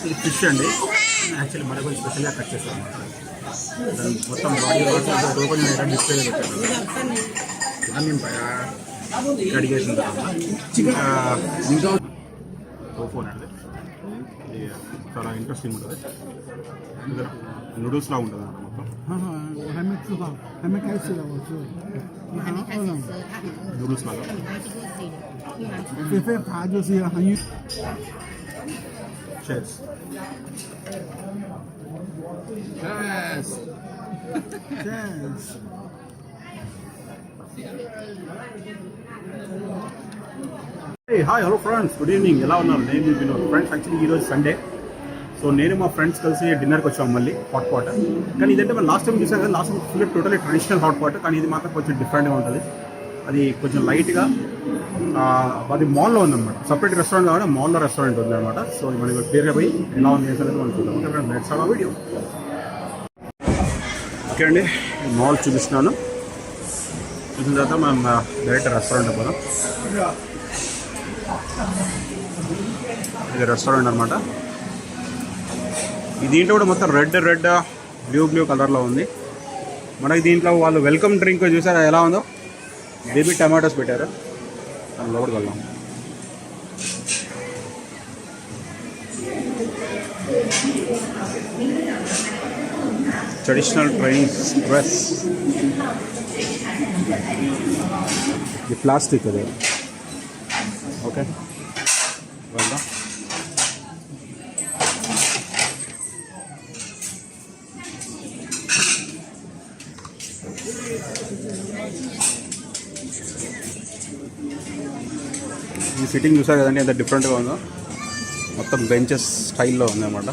ఇది ఫిష్ అండి. యాక్చువల్లీ మన కొంచెం స్పెషల్గా కట్ చేస్తాం అన్నమాట. మొత్తం బాడీ వాటర్ ఓపెన్ డిస్ప్లే పెట్టారు. దాన్ని కడిగేసిన తర్వాత ఇంకా టోఫోన్ అండి. ఇది చాలా ఇంట్రెస్టింగ్ ఉంటుంది. నూడిల్స్లా ఉంటుంది అన్నమాట మొత్తం. నూడిల్స్ లాగా Cheers. Cheers. Cheers. Hey, hi, hello friends. Good evening. ఎలా ఉన్నారు? నేను మీ వినోద్. ఫ్రెండ్స్ యాక్చువల్లీ ఈరోజు సండే. సో నేను మా ఫ్రెండ్స్ కలిసి డిన్నర్కి వచ్చాము మళ్ళీ హాట్ పాట్. కానీ ఇదంటే మనం లాస్ట్ టైం చూసాం కదా, last time full totally traditional hot pot. కానీ ఇది మాత్రం కొంచెం డిఫరెంట్గా ఉంటుంది. అది కొంచెం లైట్గా అది మాల్లో ఉందన్నమాట. సపరేట్ రెస్టారెంట్ కాబట్టి మాల్లో రెస్టారెంట్ ఉందన్నమాట. సో మనకి క్లియర్గా పోయి ఎలా ఉంది అనేది మనం చూద్దాం. Okay friends, let's have a video. Okay అండి, మాల్ చూపిస్తున్నాను. చూసిన తర్వాత మనం డైరెక్ట్ రెస్టారెంట్ పోదాం. ఇది రెస్టారెంట్ అనమాట. ఈ దీంట్లో కూడా మొత్తం రెడ్ బ్లూ కలర్లో ఉంది. మనకి దీంట్లో వాళ్ళు వెల్కమ్ డ్రింక్ చూసారా ఎలా ఉందో. బేబీ టమాటోస్ పెట్టారు. లోపలికి వెళ్దాం. Traditional trains dress. ఇది ప్లాస్టిక్ అది. ఓకే వెళ్దాం. ఈ సిట్టింగ్ చూసారు కదండి ఎంత డిఫరెంట్గా ఉందో. మొత్తం బెంచెస్ స్టైల్లో ఉంది అనమాట.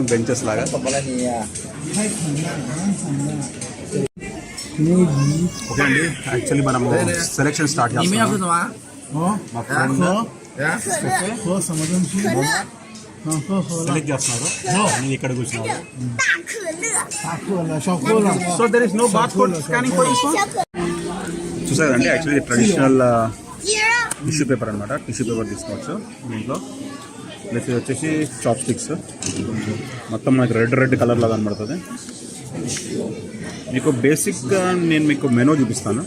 బెంచెస్ లాగా. ఓకే అండి, యాక్చువల్లీ మనం సెలెక్షన్ స్టార్ట్ చేస్తాం. మా ఫ్రెండ్ సెలెక్ట్ చేస్తున్నారు. నేను ఇక్కడ కూర్చున్నాను. So there is no bar code scanning for this one. చూసారు కదండి, యాక్చువల్లీ ట్రెడిషనల్ టిష్యూ పేపర్ అనమాట. టిష్యూ పేపర్ తీసుకోవచ్చు దీంట్లో. ప్లస్ ఇది వచ్చేసి చాప్ స్టిక్స్. మొత్తం మనకి రెడ్ కలర్ లాగా కనబడుతుంది. మీకు బేసిక్గా నేను మీకు మెనూ చూపిస్తాను.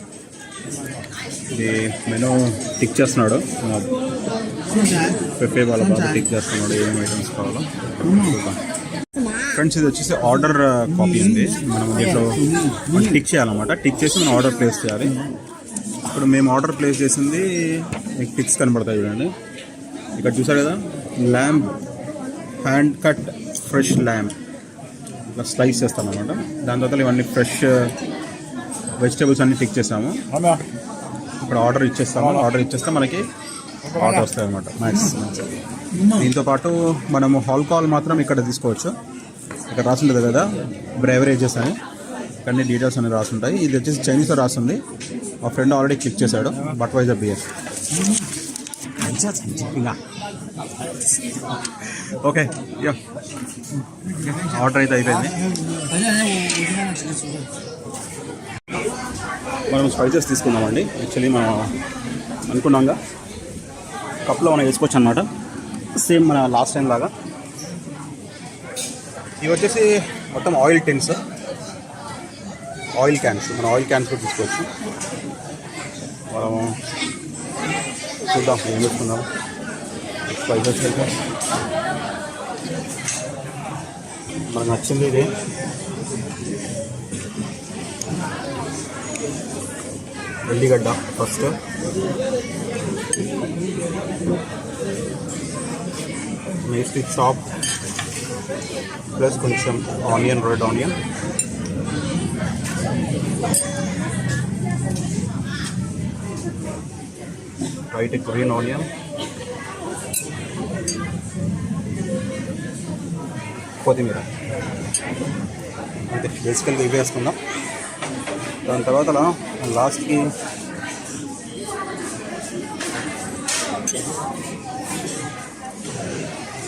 ఇది మెనూ టిక్ చేస్తున్నాడు పెప్పే వాళ్ళ బాగా. టిక్ చేస్తున్నాడు ఏమేమి ఐటమ్స్ కావాలో. ఫ్రెండ్స్, ఇది వచ్చేసి ఆర్డర్ కాపీ ఉంది. మనం దీంట్లో టిక్ చేయాలన్నమాట. టిక్ చేసి మనం ఆర్డర్ ప్లేస్ చేయాలి. ఇప్పుడు మేము ఆర్డర్ ప్లేస్ చేసింది మీకు టిక్స్ కనబడతాయి చూడండి. ఇక్కడ చూసారు కదా, lamb hand cut fresh lamb ఇట్లా స్లైస్ చేస్తాం అనమాట. దాని తర్వాత ఇవన్నీ ఫ్రెష్ వెజిటేబుల్స్ అన్నీ టిక్ చేస్తాము. ఇక్కడ ఆర్డర్ ఇచ్చేస్తాము. ఆర్డర్ ఇచ్చేస్తే మనకి ఆర్డర్ వస్తాయి అనమాట. నైస్. దీంతోపాటు మనము ఆల్కహాల్ మాత్రం ఇక్కడ తీసుకోవచ్చు. ఇక్కడ రాసుంటుంది కదా బ్రేవరేజెస్ అని, ఇక్కడ డీటెయిల్స్ అనేవి రాసుంటాయి. ఇది వచ్చేసి చైనీస్లో రాస్తుంది. మా ఫ్రెండ్ ఆల్రెడీ క్లిక్ చేశాడు. బట్వైజర్ బియర్. ఓకే, ఆర్డర్ అయితే అయిపోయింది. మనం స్పైసెస్ తీసుకుందామండి. యాక్చువల్లీ మనం అనుకున్నాంగా కప్లో మనం వేసుకోవచ్చు అనమాట. సేమ్ మన లాస్ట్ టైం లాగా. ఇవి వచ్చేసి మొత్తం ఆయిల్ టిన్స్, ఆయిల్ క్యాన్స్. మనం ఆయిల్ క్యాన్స్ కూడా తీసుకోవచ్చు. మనం చూద్దాం ఏం చేసుకుందాం. స్పైసెస్ అయితే మనకు నచ్చింది ఇది. ఎల్లిగడ్డ ఫస్ట్, నెక్స్ట్ చాప్ ప్లస్ కొంచెం onion, red onion, white green onion, కొత్తిమీర. అంతే, బేసికల్గా ఇవి వేసుకుందాం. దాని తర్వాత లాస్ట్కి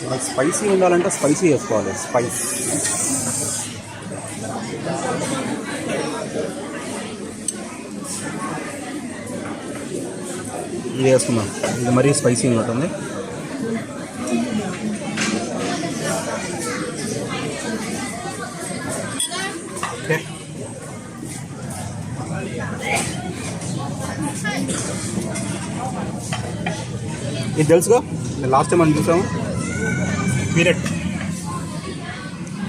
మనకి స్పైసీ ఉండాలంటే స్పైసీ వేసుకోవాలి. స్పైస్ ఇది వేసుకున్నాం. ఇది మరీ స్పైసీ ఉంటుంది. ఇది తెలుసుగా లాస్ట్ టైం మనం చూసాము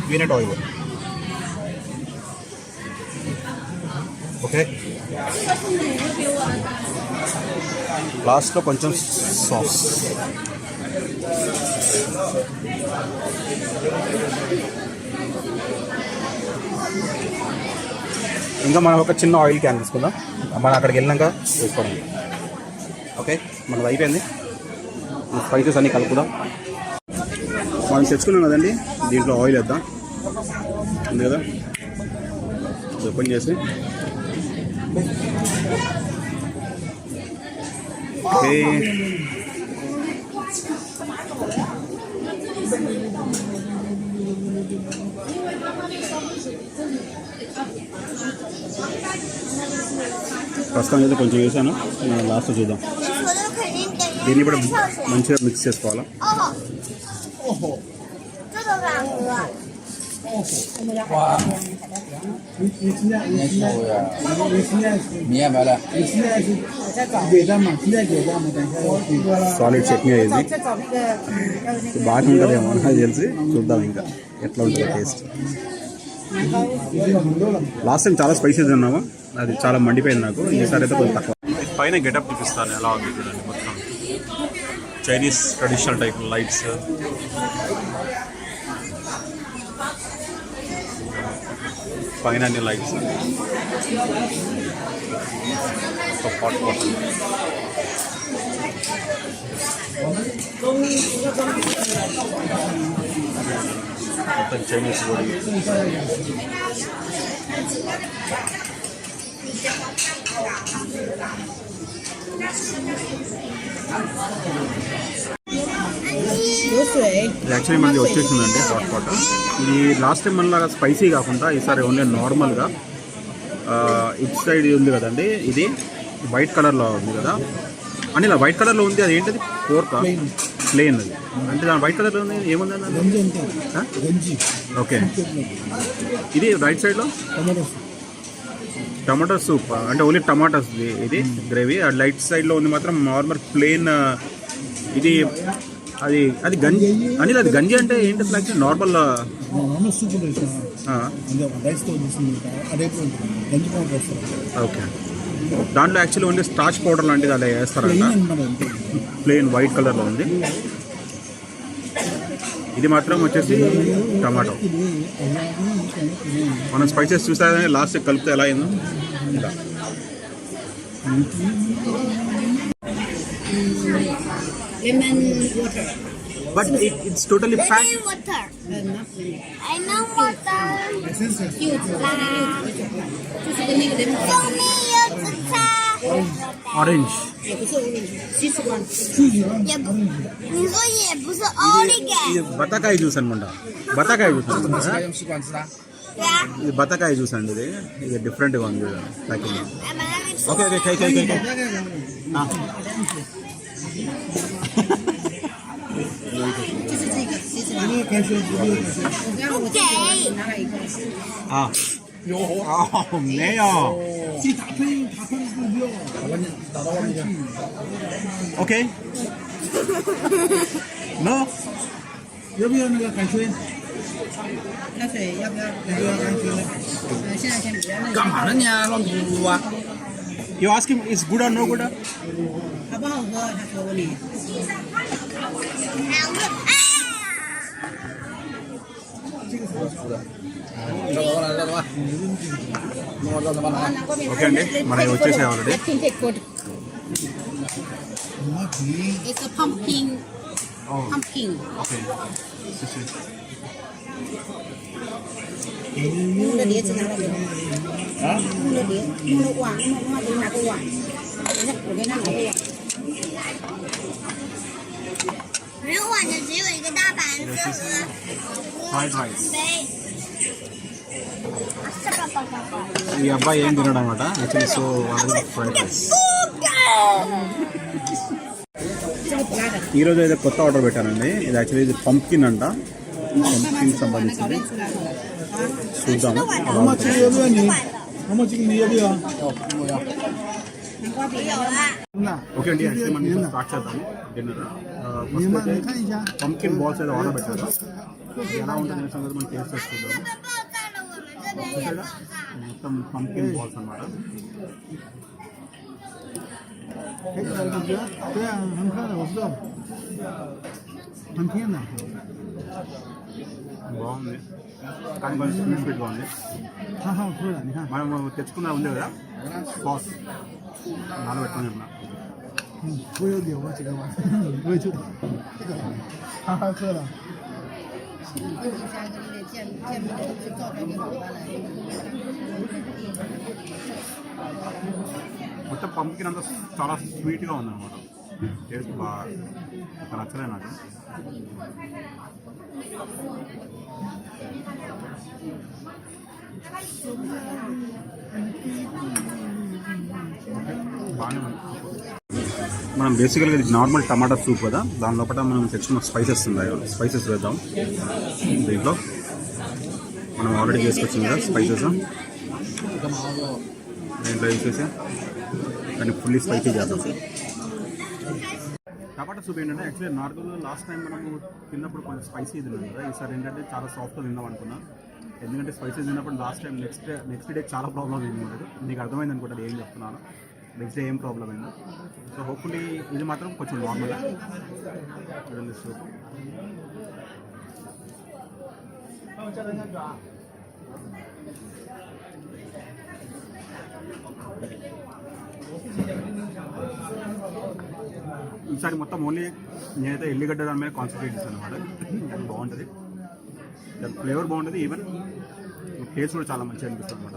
పీనట్ ఆయిల్. ఓకే, లాస్ట్లో కొంచెం సాస్. ఇంకా మనం ఒక చిన్న ఆయిల్ క్యాన్ తీసుకుందాం, మనం అక్కడికి వెళ్ళినాక వేసుకోవడం. ఓకే, మనది అయిపోయింది. స్పైసెస్ అన్నీ కలుపుదాం. మనం తెచ్చుకున్నాం కదండి, దీంట్లో ఆయిల్ వేద్దాం. ఉంది కదా, ఓపెన్ చేసి ఓకే ప్రస్తుతం అయితే కొంచెం వేసాను, లాస్ట్ చూద్దాం. దీన్ని కూడా మంచిగా మిక్స్ చేసుకోవాలా. సాలిడ్ చట్నీ అయ్యింది, బాగా ఉంటుందేమో నాకు తెలిసి. చూద్దాం ఇంకా ఎట్లా ఉంటుందో టేస్ట్. లాస్ట్ టైం చాలా స్పైసీస్ తిన్నాము, అది చాలా మండిపోయింది నాకు. ఈసారి అయితే కొంచెం తక్కువ. పైన గెటప్ చూపిస్తాను ఎలా ఉంది చూడండి. మొత్తం చైనీస్ ట్రెడిషనల్ టైప్ లైట్స్, పైన అన్ని లైట్స్, హాట్ వాటర్. మొత్తం చైనీస్ కూడా. యాక్చువల్లీ మనకి వచ్చేసిందండి హాట్ వాటర్. ఇది లాస్ట్ టైం మనలాగా స్పైసీ కాకుండా ఈసారి ఓన్లీ నార్మల్గా. ఇటు సైడ్ ఉంది కదండి, ఇది వైట్ కలర్లో ఉంది కదా అని. ఇలా వైట్ కలర్లో ఉంది, అది ఏంటది? పోర్కా ప్లేన్. అది అంటే దాని వైట్ కలర్లో ఉంది, ఏముంది? ఓకే, ఇది రైట్ సైడ్లో టమాటో సూప్, అంటే ఓన్లీ టమాటోస్ ఇది గ్రేవీ. లైట్ సైడ్లో ఉంది మాత్రం నార్మల్ ప్లేన్. ఇది అది అది గంజి అనిల్, అది గంజి అంటే ఏంటి అసలు? యాక్చువల్లీ నార్మల్ ఓకే, దాంట్లో యాక్చువల్లీ ఓన్లీ స్టార్చ్ పౌడర్ లాంటిది అలా వేస్తారంట. ప్లేన్ వైట్ కలర్లో ఉంది. ఇది మాత్రం వచ్చేసి టమాటో. మనం స్పైసెస్ చూసానే లాస్ట్ కలిపితే ఎలా అయిందో ఇలా. Lemon water. But it's totally fat. Lemon water. I know water. Cute. Show me your water. Orange. 不是 orange，西施光。也不，你说也不是 orange。 ఇది బతాకాయ జ్యూస్ అనమాట. బతాకాయ జ్యూస్ అనమాట. 用吸管吃它。对啊。 ఇది బతాకాయ జ్యూస్ అండి. ఇది డిఫరెంట్గా ఉంది ప్యాకింగ్. 俺们那里吃。 ఓకే ఓకే, కై కై కై.就是这个西施光。不给。拿了一个。有。没有。ఓకే. No。 要不要那个海水？开水要不要？现在先不要。干嘛呢你啊？乱涂涂啊！ You ask him is good or no good? 好不好喝？他说问你。ఓకే అండి, మనకి వచ్చేసాయి already. It's a pumpkin. Pumpkin. Okay. 弄的碟子拿来给我。弄的碟，弄的碗，弄的拿个碗。等下我给他拿个碗。没有碗的只有一个大盘子和 Fried rice. 杯。ఈ అబ్బాయి ఏం తినడం అనమాట యాక్చువల్లీ. సో వాళ్ళకి ఫ్రైడ్ రైస్. ఈరోజు అయితే కొత్త ఆర్డర్ పెట్టానండి. ఇది యాక్చువల్లీ ఇది పంప్కిన్ అంట. పంప్కిన్ సంబంధించింది. చూద్దాము. ఓకే అండి, యాక్చువల్లీ మనం స్టార్ట్ చేద్దాము. డిన్నర్. 你 ఫస్ట్ 们 అయితే 看一下， పంకిన్ బాల్స్ అయితే ఆర్డర్ పెట్టారు. ఎలా ఉంటుంది అనే సంగతి మనం టేస్ట్ చేసి చూద్దాం. 爆炸了，我们这边也爆炸。 మొత్తం పంకిన్ బాల్స్ అన్నమాట. 可以了，对不对？对啊，很可爱，我知道，很甜的。 బాగుంది కానీ కొంచెం స్వీట్గా ఉంది. 很好吃的，你看， మనం తెచ్చుకున్న ఉంది కదా సాస్ నానబెట్టుకుని ఉన్నా. 我有点我这个玩，我也觉得，很好吃的。 మొత్తం పంకిన్ అంతా చాలా స్వీట్గా ఉందన్నమాట. టేస్ట్ బాగా నచ్చలే నాకు. బాగానే ఉంది. మనం బేసికల్గా ఇది నార్మల్ టమాటా సూప్ కదా, దాని లోపల మనం తెచ్చుకున్న స్పైసెస్ ఉన్నాయి. స్పైసెస్ వేద్దాం దీంట్లో. మనం ఆల్రెడీ చేసుకొచ్చింది కదా స్పైసెస్, దీంట్లో వేసేసి దాన్ని ఫుల్లీ స్పైసీ చేద్దాం. టమాటా సూప్ ఏంటంటే యాక్చువల్లీ నార్మల్గా లాస్ట్ టైం మనము తిన్నప్పుడు కొంచెం స్పైసీ తిన్నాం కదా, ఈసారి ఏంటంటే చాలా సాఫ్ట్గా తిందాం అనుకున్నాం. ఎందుకంటే స్పైసీ తిన్నప్పుడు లాస్ట్ టైం నెక్స్ట్ డే చాలా ప్రాబ్లం అయింది ఉంటుంది. నీకు అర్థమైంది అనుకుంటాను ఏం చెప్తున్నాను. నెక్స్ట్ డే ఏం ప్రాబ్లం అయిందో. సో హోప్ఫుల్లీ ఇది మాత్రం కొంచెం నార్మల్ సూప్. ఈసారి మొత్తం ఓన్లీ నేనైతే ఎల్లిగడ్డ దాని మీద కాన్సన్ట్రేట్ చేశాను అనమాట. అది బాగుంటుంది, దాని ఫ్లేవర్ బాగుంటుంది, ఈవెన్ టేస్ట్ కూడా చాలా మంచిగా అనిపిస్తుంది అనమాట.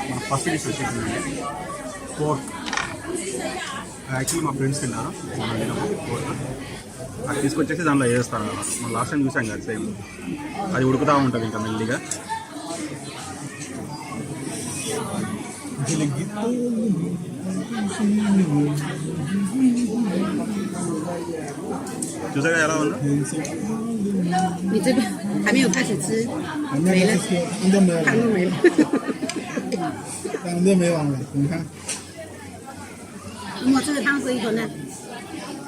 మన ఫస్ట్ డిష్ వచ్చేసిందండి పోర్క్. యాక్చువల్లీ మా ఫ్రెండ్స్ తిన్నారు పోర్క్. అది తీసుకొచ్చేసి దాంట్లో వేస్తాను అనమాట. మనం లాస్ట్ టైం చూసాం కదా సేమ్, అది ఉడుకుతూ ఉంటుంది ఇంకా మెల్లిగా. చూసాగా ఎలా ఉందో. 你这个还没有开始吃，没了，你都没有，汤都没了。你都没完了，你看。我这个汤喝一口呢，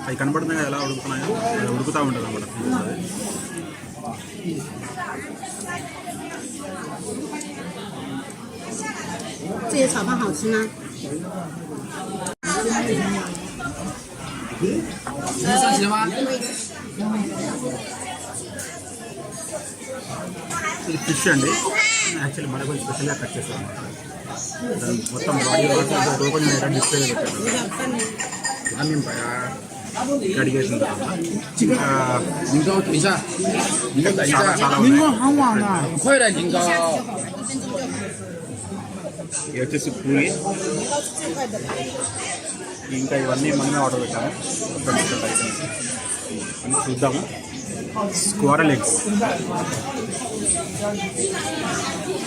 అవి కనబడుతున్నాయి కదా ఎలా ఉడుకుతున్నాయో, అది ఉడుకుతూ ఉంటుంది అన్నమాట.这些炒饭好吃吗？ 你上席了吗？ ఇది ఫిష్ అండి. యాక్చువల్లీ మన కొంచెం స్పెషల్గా కట్ చేస్తాం అన్నమాట. దాని మొత్తం బాడీ లోపల డిస్ప్లే పెట్టారు. కడిగేసిన తర్వాత ఇంకా 年糕等一下，你给等一 చాలా 下， చాలా 年 ఉన్నాయి. 糕很晚了，很快的年糕。 ఇవి వచ్చేసి పూరి. ఇంకా ఇవన్నీ మనమే ఆర్డర్ పెట్టాము. డిఫరెంట్ ఐటమ్స్ అని చూద్దాము. స్క్వారల్ ఎగ్స్,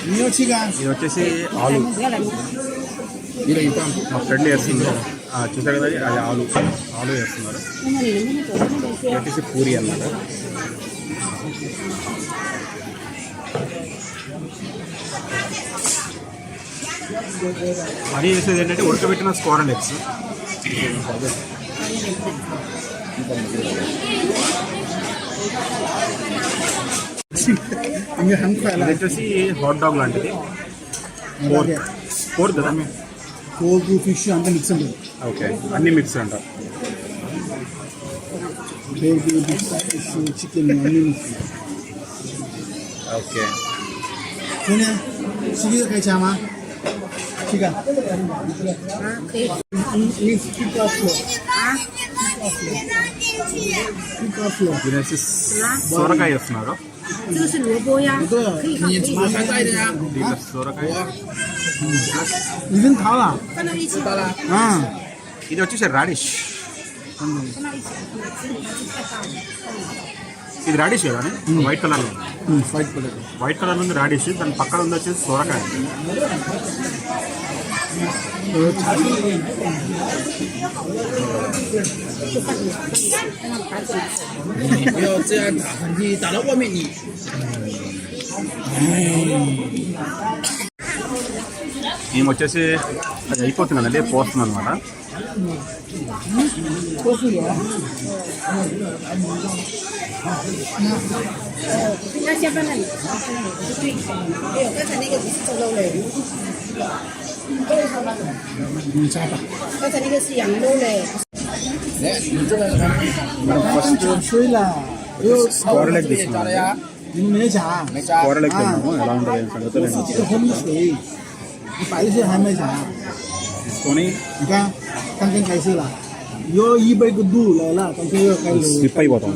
你要吃干？ ఇది వచ్చేసి ఆలు. 一人一半。 మా ఫ్రెండ్ వేస్తున్నారు చూసారు కదా, అది ఆలు వేస్తున్నారు. ఇది వచ్చేసి పూరి అన్నమాట. అది వేసేది ఏంటంటే ఉడకబెట్టిన స్క్వారల్ ఎగ్స్. 应该很快 ఇది 了。 వచ్చేసి హాట్ డాగ్ లాంటిది. పోర్క్ కదా. పోర్క్ ఫిష్ అంతా మిక్స్ ఉంటుంది. ఓకే, అన్ని మిక్స్ అంట. పోర్క్ ఫిష్ చికెన్ అన్ని మిక్స్. ఓకే, 今天吃这个可以加吗？这个。可以。你这个是这个是 ఇది వచ్చి సొరకాయ వేస్తున్నారు. 这个是萝卜呀，可以放，可以放， 大一点呀。 దీంట్లో సొరకాయ. 已经烤了。 放到一起，放 啊。 ఇది వచ్చేసి రాడిష్. 到一起，太大了。 ఇది రాడిష్ కదా, వైట్ కలర్లో ఉంది. 5 పొటాటో. వైట్ కలర్ ఉంది రాడిష్, దాని పక్కన ఉంది వచ్చేసి సొరకాయ.不要这样打，你打到外面你。 మేము వచ్చేసి అది అయిపోతుంది కదండి, పోస్తుంది అనమాట. 都是有。那先放那里，对，没有，刚才那个不是做肉嘞，你加吧。刚才那个是羊肉嘞。你这个是మనం ఫస్ట్ 吹了，又 స్క్వేర్ లెగ్ తీసుకున్నాం. 你们没加， స్క్వేర్ లెగ్ తిన్నాము ఎలా ఉంటుంది అని సంగతి 都是这个红水，你白色还没加。 తీసుకొని 你看，刚刚开始了，有100个度来了，刚才又开始。 స్లిప్ అయిపోతాం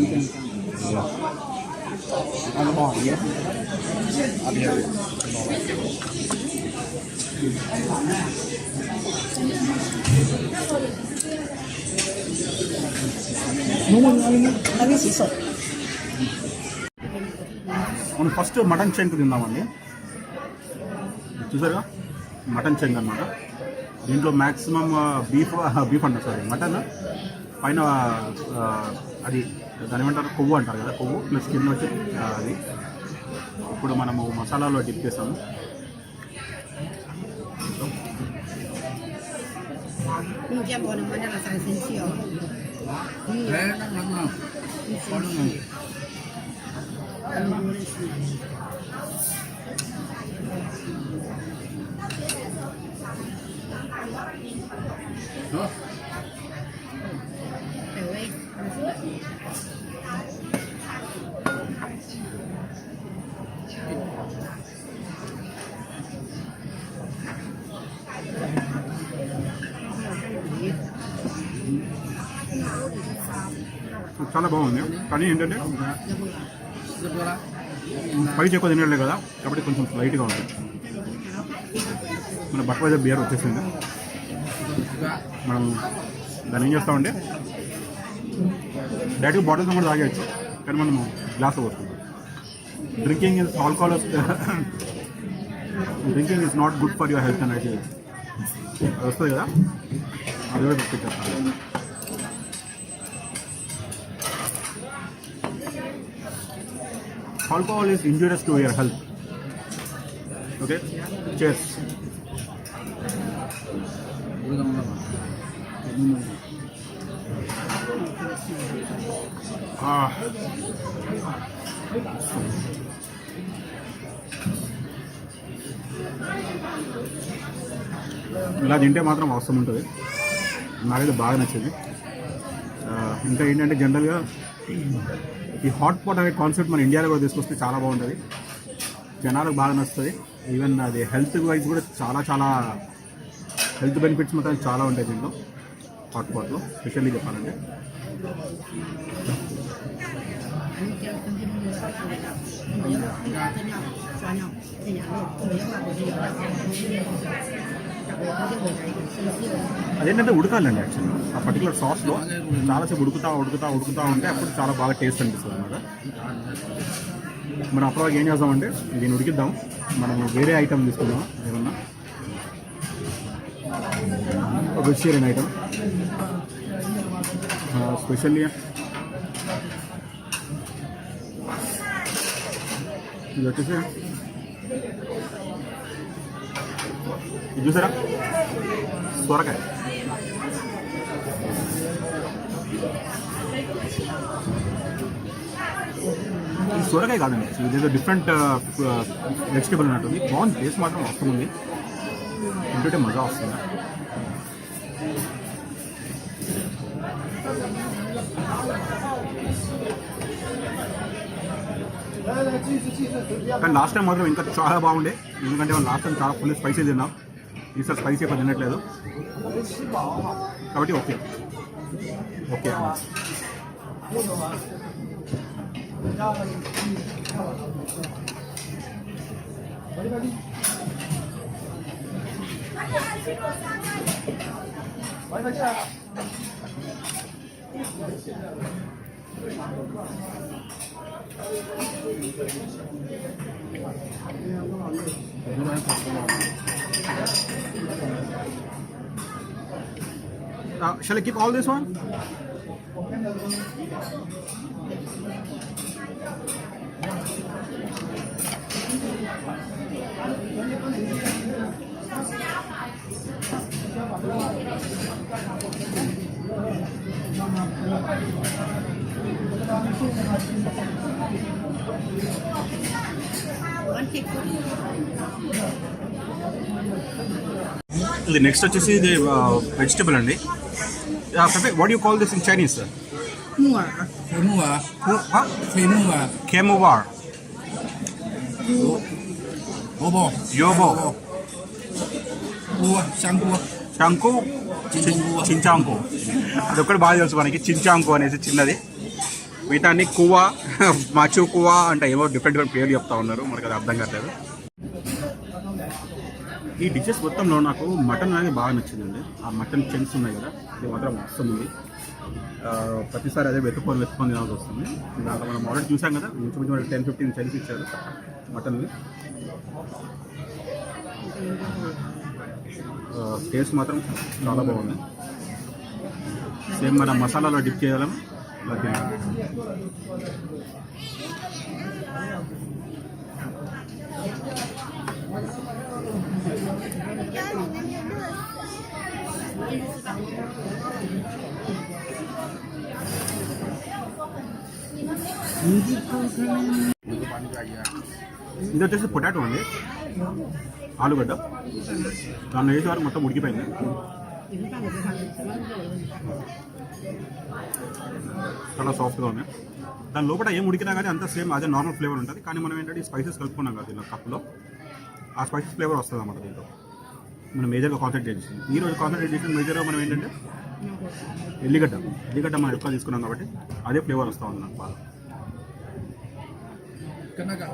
ఇలా.那边洗手。 మనం ఫస్ట్ మటన్ చెంక్ తిందామండి. చూసారుగా మటన్ చెంక్ అన్నమాట. దీంట్లో మ్యాక్సిమం బీఫ్ అంటారు, సారీ మటన్ పైన అది దాని ఏమంటారు కొవ్వు అంటారు కదా, కొవ్వు ప్లస్ కింద వచ్చి అది. ఇప్పుడు మనము మసాలాలో డిప్ చేసాము.你见过的吗？那个三生气哦。చాలా బాగుంది. కానీ ఏంటంటే స్పైస్ ఎక్కువ తినట్లే కదా, కాబట్టి కొంచెం లైట్గా ఉంటుంది. మన బట్వాజర్ బియర్ వచ్చేసింది. మనం దాన్ని ఏం చేస్తామంటే డైరెక్ట్గా బాటిల్స్ కూడా తాగేయచ్చు, కానీ మనము గ్లాస్లో పోసుకుంటాం. Drinking is alcohol, drinking is not good for your health అని అయితే అది వస్తుంది కదా, అది కూడా తెప్పించేస్తాను. Alcohol is injurious to your health. Okay? Cheers. ఇలా తింటే మాత్రం అవసరం ఉంటుంది. నాకైతే బాగా నచ్చింది. ఇంకా ఏంటంటే జనరల్గా ఈ హాట్ పాట్ అనే కాన్సెప్ట్ మన ఇండియాలో కూడా తీసుకొస్తే చాలా బాగుంటుంది, జనాలకు బాగా నచ్చుతుంది. ఈవెన్ అది హెల్త్ వైజ్ కూడా చాలా చాలా హెల్త్ బెనిఫిట్స్ మాత్రం చాలా ఉంటాయి దీంట్లో హాట్ పాట్లో, స్పెషల్లీ చెప్పాలంటే. అదేంటంటే ఉడకాలండి యాక్చువల్లీ ఆ పర్టికులర్ సాస్లో చాలాసేపు ఉడుకుతూ ఉంటే అప్పుడు చాలా బాగా టేస్ట్ అనిపిస్తుంది అన్నమాట. మనం అప్పటిదాకా ఏం చేద్దామంటే దీన్ని ఉడికిద్దాం, మనం వేరే ఐటమ్ తీసుకుందాం, ఏమన్నా వెజిటేరియన్ ఐటమ్ స్పెషల్లీ. ఇది వచ్చేసి ఇది చూసారా, సొరకాయ. ఈ సొరకాయ కాదండి, ఇదేదో డిఫరెంట్ వెజిటేబుల్ ఉన్నట్టుంది. బాగుంది, టేస్ట్ మాత్రం వస్తుంది, తింటుంటే మజా వస్తుంది. కానీ లాస్ట్ టైం మాత్రం ఇంకా చాలా బాగుండే, ఎందుకంటే మనం లాస్ట్ టైం చాలా ఫుల్ స్పైసీ తిన్నాం, ఈసారి స్పైసీ ఎక్కువ తినట్లేదు, కాబట్టి okay okay. Shall I keep all this one? ఇది నెక్స్ట్ వచ్చేసి ఇది వెజిటబుల్ అండి. What you call this in Chinese? 木耳，黑木耳，黑木耳， కేమోవార్, 萝卜， యోబో, 菇，香菇， శంకు, 金针菇， చించాంకు. అదొక్కటి బాగా తెలుసు మనకి, చించాంకు అనేసి చిన్నది. మిగతా అన్ని కువా, మాచు కువా అంటే ఏవో డిఫరెంట్ పేర్లు చెప్తా ఉన్నారు, మనకి అది అర్థం కావట్లేదు. ఈ డిషెస్ మొత్తంలో నాకు మటన్ అనేది బాగా నచ్చిందండి. ఆ మటన్ చెంక్స్ ఉన్నాయి కదా, ఇది మాత్రం వస్తుంది. ప్రతిసారి అదే వెతుక్కొని తినాల్సి వస్తుంది. దాంట్లో మనం ఆల్రెడీ చూసాం కదా, ఇంచుమించు 10-15 చెంక్స్ ఇచ్చారు మటన్వి. టేస్ట్ మాత్రం చాలా బాగుంది. సేమ్ మన మసాలాలో డిప్ చేయాలని ఇలా తినాలి. ఇది వచ్చేసి పొటాటో అండి, ఆలుగడ్డ. దానిలో వేసేవారు మొత్తం ఉడికిపోయింది. చాలా సాఫ్ట్గా ఉంది. దాని లోపల ఏం ఉడికినా కానీ అంతా సేమ్ అదే నార్మల్ ఫ్లేవర్ ఉంటుంది. కానీ మనం ఏంటంటే స్పైసెస్ కలుపుకున్నాం కదా దీనిలో కప్పులో, ఆ స్పైసెస్ ఫ్లేవర్ వస్తుంది అన్నమాట దీంట్లో. మనం మేజర్గా కాన్సన్ట్రేట్ చేసింది ఈరోజు కాన్సన్ట్రేట్ చేసిన మేజర్గా మనం ఏంటంటే ఎల్లిగడ్డ మనం ఎక్కువ తీసుకున్నాం కాబట్టి అదే ఫ్లేవర్ వస్తూ ఉంది నాకు బాగా. 跟那个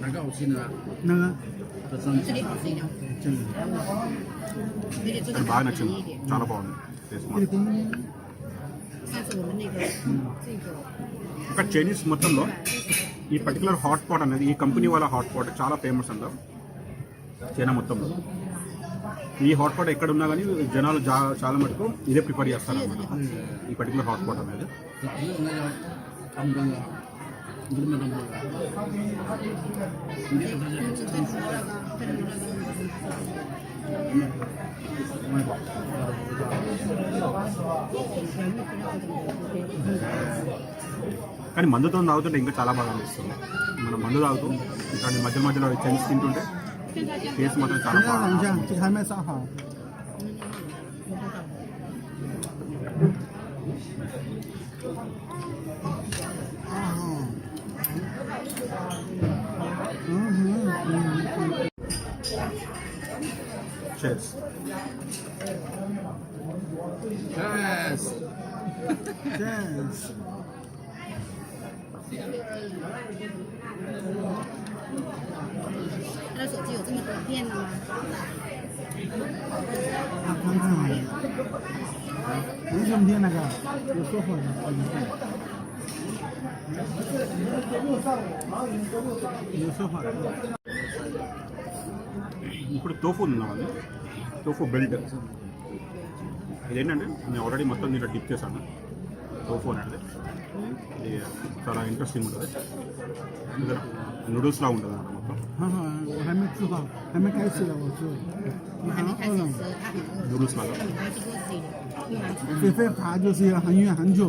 哪个好吃呢？那个这是这里好吃一点，这个。而且这 అది 个 బాగా 便 నచ్చింది, 宜一点。 చాలా బాగుంది టేస్ట్ మాత్రం. 上次我们那个这个 ఇక్కడ చైనీస్ మొత్తంలో ఈ పర్టికులర్ హాట్ పాట్ అనేది ఈ కంపెనీ వాళ్ళ హాట్ పాట్ చాలా ఫేమస్ అంట చైనా మొత్తంలో. ఈ హాట్ పాట్ ఎక్కడ ఉన్నా కానీ జనాలు చాలా మటుకు ఇదే ప్రిఫర్ చేస్తారు అన్నమాట, ఈ పర్టికులర్ హాట్ పాట్ అనేది. 他们那个，你们那个， కానీ మందుతో తాగుతుంటే ఇంకా చాలా బాగా అనిపిస్తుంది. మనం మందు తాగుతూ ఇక్కడ మధ్యలో చైనీస్ తింటుంటే టేస్ట్ మాత్రం చాలా 等 బాగా. 一下，这个还没炸好。Cheers. Yes. Yes. 他的手机有这么多片的吗？啊，看看，为什么听那个有说话的？有说话的。 ఇప్పుడు తోఫు ఉన్నామండి, తోఫు బెల్ట్. ఇదేంటంటే నేను ఆల్రెడీ మొత్తం దీంట్లో డిప్ చేశాను. తోఫు అనేది ఇది చాలా ఇంట్రెస్టింగ్ ఉంటుంది, నూడిల్స్లా ఉంటుంది అన్నమాట మొత్తం. 我还没吃到，还没开始呢，我吃。我还没开始吃，他很饿。 నూడిల్స్ లాగా. 你还去过谁的？你还去过？飞飞爬就是要很远很久，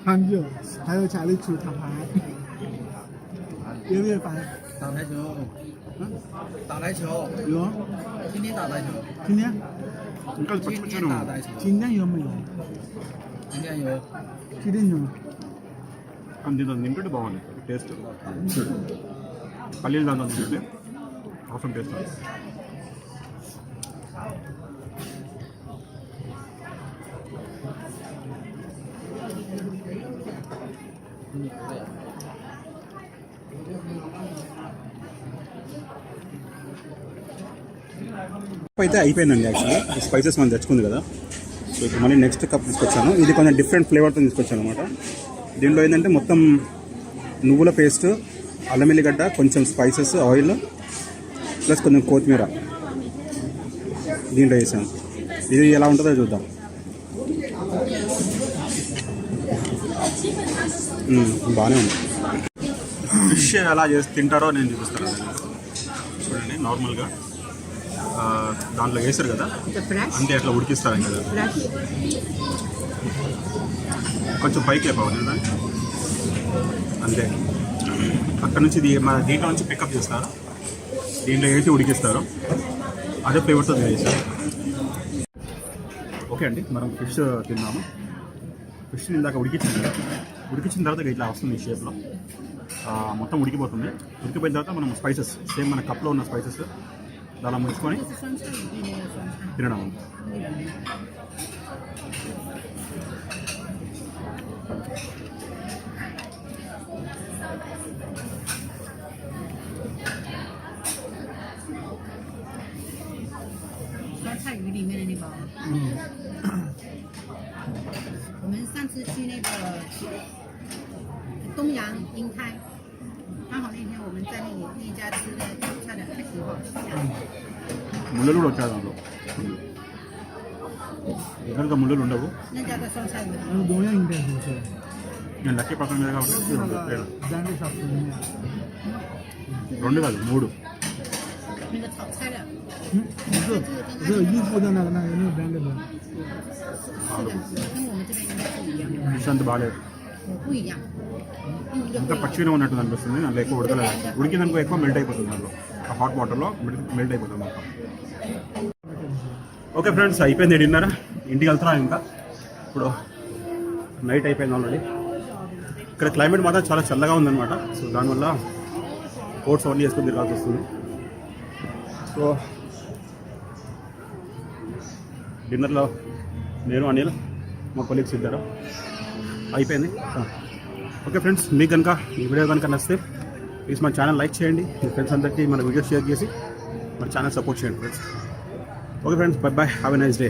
很久，还有家里出他爬，有没有爬？打台球，打台球，有，天天打台球，今天 ఇంకా 天 పచ్చి 天 పచ్చిగా 打 ఉంది. 台球，今天有没有？今天有。今天有。 కానీ దీంట్లో తింటుంటే బాగుంది టేస్ట్. పల్లీలు దాంట్లో తింటే అవసరం టేస్ట్ ఉంది. అయితే అయిపోయిందండి. యాక్చువల్లీ ఈ స్పైసెస్ మనం తెచ్చుకుంది కదా, సో ఇప్పుడు మళ్ళీ నెక్స్ట్ కప్ తీసుకొచ్చాను. ఇది కొంచెం డిఫరెంట్ ఫ్లేవర్తో తీసుకొచ్చాను అనమాట. దీంట్లో ఏంటంటే మొత్తం నువ్వుల పేస్ట్, అల్లం ఎల్లిగడ్డ, కొంచెం స్పైసెస్, ఆయిల్ ప్లస్ కొంచెం కొత్తిమీర దీంట్లో వేసాను. ఇది ఎలా ఉంటుందో చూద్దాం. బాగానే ఉంది. ఫిష్ ఎలా చేసి తింటారో నేను చూపిస్తాను. చూడండి, నార్మల్గా దాంట్లో వేసారు కదా, అంతే అట్లా ఉడికిస్తారు కదా. కొంచెం పైకి అయిపోవాలి కదా అంతే. అక్కడ నుంచి మన దీంట్లో నుంచి పికప్ చేస్తారు, దీంట్లో వేసి ఉడికిస్తారు, అదే ఫ్లేవర్తో తినేస్తారు. ఓకే అండి, మనం ఫిష్ తిన్నాము. ఫిష్ ఇందాక ఉడికించిన తర్వాత ఇట్లా వస్తుంది ఈ షేప్లో, మొత్తం ఉడికిపోతుంది. ఉడికిపోయిన తర్వాత మనం స్పైసెస్ సేమ్ మన కప్లో ఉన్న స్పైసెస్ అలా ముంచుకొని తినడం.酸菜鱼里面的那个。我们上次去那个东阳英泰，刚好那天我们在那家吃的差点太喜欢。 ముళ్ళలు కూడా వచ్చాయి దాంట్లో, ఎక్కడ ముళ్ళలు ఉండవు.那家的酸菜鱼。东阳应该不是， నేను లక్కీ పక్కన మీద కాబట్టి咱这啥不一样？ 2 కాదు 3. 那个炒菜的。不是衣服的那个边的。是的，跟我们这边应该不一样。 ఫిష్ అంత బాగాలేదు,不一样。ఇంకా పచ్చిగా ఉన్నట్టు అనిపిస్తుంది. దాంట్లో ఎక్కువ ఉడకలేదు, ఉడికిందనుకో ఎక్కువ మెల్ట్ అయిపోతుంది దాంట్లో, ఆ హాట్ వాటర్లో మెల్ట్ అయిపోతుంది మొత్తం. ఓకే ఫ్రెండ్స్, అయిపోయింది డిన్నర్. ఇంటికి వెళ్తున్నాం ఇంకా. ఇప్పుడు నైట్ అయిపోయింది ఆల్రెడీ. ఇక్కడ క్లైమేట్ మాత్రం చాలా చల్లగా ఉందన్నమాట. సో దానివల్ల కోట్స్ అవన్నీ వేసుకొని తిరగాల్సి వస్తుంది. సో డిన్నర్లో నేను అనిల్ మా కొలీగ్స్ ఇద్దరు అయిపోయింది. ఓకే ఫ్రెండ్స్, మీకు కనుక ఈ వీడియో కనుక నచ్చితే ప్లీజ్ మన ఛానల్ లైక్ చేయండి, మీ ఫ్రెండ్స్ అందరికీ మన వీడియో షేర్ చేసి మన ఛానల్ సపోర్ట్ చేయండి friends. Okay friends, by by, have a nice day.